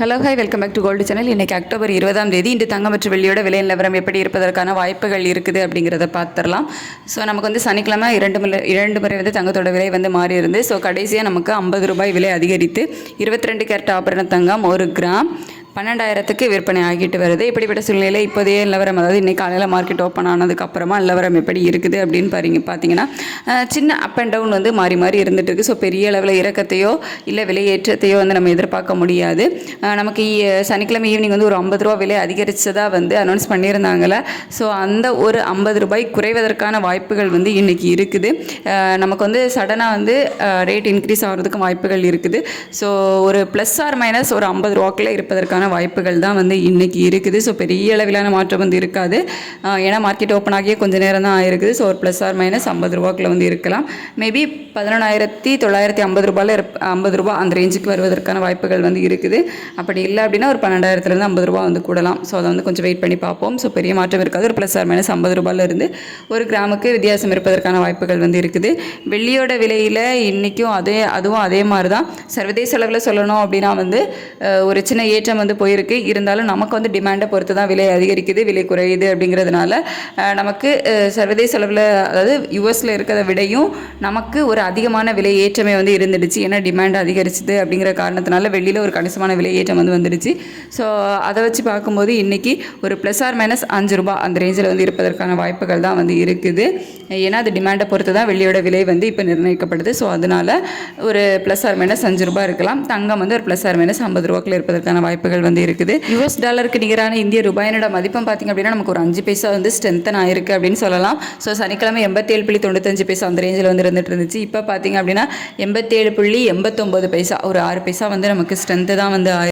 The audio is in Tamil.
Hello hi welcome back to gold channel. இன்றைக்கி அக்டோபர் 20ஆம் தேதி இன்று தங்கம் மற்றும் வெள்ளியோட விலை நிலவரம் எப்படி இருப்பதற்கான வாய்ப்புகள் இருக்குது அப்படிங்கிறத பார்த்துடலாம். ஸோ நமக்கு வந்து சனிக்கிழமை இரண்டு முறை வந்து தங்கத்தோட விலை வந்து மாறி இருந்து ஸோ கடைசியாக நமக்கு 50 ரூபாய் விலை அதிகரித்து 22 கேரட் ஆபரண தங்கம் 1 கிராம் 12,000க்கு விற்பனை ஆகிட்டு வருது. இப்படிப்பட்ட சூழ்நிலையில் இப்போதைய நிலவரம், அதாவது இன்றைக்கி காலையில் மார்க்கெட் ஓப்பன் ஆனதுக்கப்புறமா நிலவரம் எப்படி இருக்குது அப்படின்னு பார்த்தீங்கன்னா சின்ன அப் அண்ட் டவுன் வந்து மாறி மாறி இருந்துகிட்டு இருக்குது. ஸோ பெரிய அளவில் இறக்கத்தையோ இல்லை விலையேற்றத்தையோ வந்து நம்ம எதிர்பார்க்க முடியாது. நமக்கு சனிக்கிழமை ஈவினிங் வந்து ஒரு 50 ரூபா விலை அதிகரித்ததாக வந்து அனௌன்ஸ் பண்ணியிருந்தாங்களே. ஸோ அந்த ஒரு 50 ரூபாய் குறைவதற்கான வாய்ப்புகள் வந்து இன்றைக்கி இருக்குது. நமக்கு வந்து சடனாக வந்து ரேட் இன்க்ரீஸ் ஆகிறதுக்கு வாய்ப்புகள் இருக்குது. ஸோ ஒரு ப்ளஸ் ஆர் மைனஸ் ஒரு 50 ரூபாக்குள்ளே இருப்பதற்கான வாய்ப்புகள் தான் வந்து இன்றைக்கி இருக்குது. ஸோ பெரிய அளவிலான மாற்றம் வந்து இருக்காது. ஏன்னா மார்க்கெட் ஓப்பன் ஆகியே கொஞ்சம் நேரம் தான் ஆயிருக்குது. ஸோ ஒரு ப்ளஸ் ஆர் மைனஸ் 50 ரூபாக்குள்ள வந்து இருக்கலாம். மேபி 11,950 ரூபாயில் 50 ரூபா அந்த ரேஞ்சுக்கு வருவதற்கான வாய்ப்புகள் வந்து இருக்குது. அப்படி இல்லை அப்படின்னா ஒரு 12,000லேருந்து 50 ரூபா வந்து கூடலாம். ஸோ அதை வந்து கொஞ்சம் வெயிட் பண்ணி பார்ப்போம். ஸோ பெரிய மாற்றம் இருக்காது. ஒரு ப்ளஸ் ஆர் மைனஸ் 50 ரூபாயிலிருந்து ஒரு கிராமுக்கு வித்தியாசம் இருப்பதற்கான வாய்ப்புகள் வந்து இருக்குது. வெள்ளியோட விலையில் இன்றைக்கும் அதுவும் அதே மாதிரி தான். சர்வதேச அளவில் சொல்லணும் அப்படின்னா வந்து ஒரு சின்ன ஏற்றம் வந்து போயிருக்கு. இருந்தாலும் நமக்கு வந்து டிமாண்டை பொறுத்து தான் விலை அதிகரிக்குது, விலை குறையுது. அப்படிங்கிறதுனால நமக்கு சர்வதேச அளவில், அதாவது யூஎஸில் இருக்கிறத விடையும் நமக்கு ஒரு அதிகமான விலை ஏற்றமே வந்து இருந்துடுச்சு. ஏன்னா டிமாண்ட் அதிகரிச்சுது அப்படிங்கிற காரணத்தினால வெள்ளியில் ஒரு கணிசமான விலை ஏற்றம் வந்து வந்துடுச்சு. ஸோ அதை வச்சு பார்க்கும்போது இன்றைக்கி ஒரு ப்ளஸ் ஆர் மைனஸ் 5 ரூபா அந்த ரேஞ்சில் வந்து இருப்பதற்கான வாய்ப்புகள் தான் வந்து இருக்குது. ஏன்னா அது டிமாண்டை பொறுத்து தான் வெள்ளியோட விலை வந்து இப்போ நிர்ணயிக்கப்படுது. ஸோ அதனால் ஒரு ப்ளஸ் ஆர் மைனஸ் 5 ரூபா இருக்கலாம். தங்கம் வந்து ஒரு ப்ளஸ் ஆர் மைனஸ் 50 ரூபாக்குள்ள இருப்பதற்கான வாய்ப்புகள் வந்து இருக்குது. யூஎஸ் டாலருக்கு நிகரான இந்திய ரூபாயினோட மதிப்பம் பார்த்திங்க அப்படின்னா நமக்கு ஒரு 5 பைசா வந்து ஸ்ட்ரென்த்தன் ஆயிருக்கு அப்படின்னு சொல்லலாம். ஸோ சனிக்கிழமை 87.95 பைசா அந்த ரேஞ்சில் வந்து இருந்துட்டு இருந்துச்சு. இப்போ பார்த்திங்க அப்படின்னா 87.89 பைசா, ஒரு 6 பைசா வந்து நமக்கு ஸ்ட்ரென்த்து தான் வந்து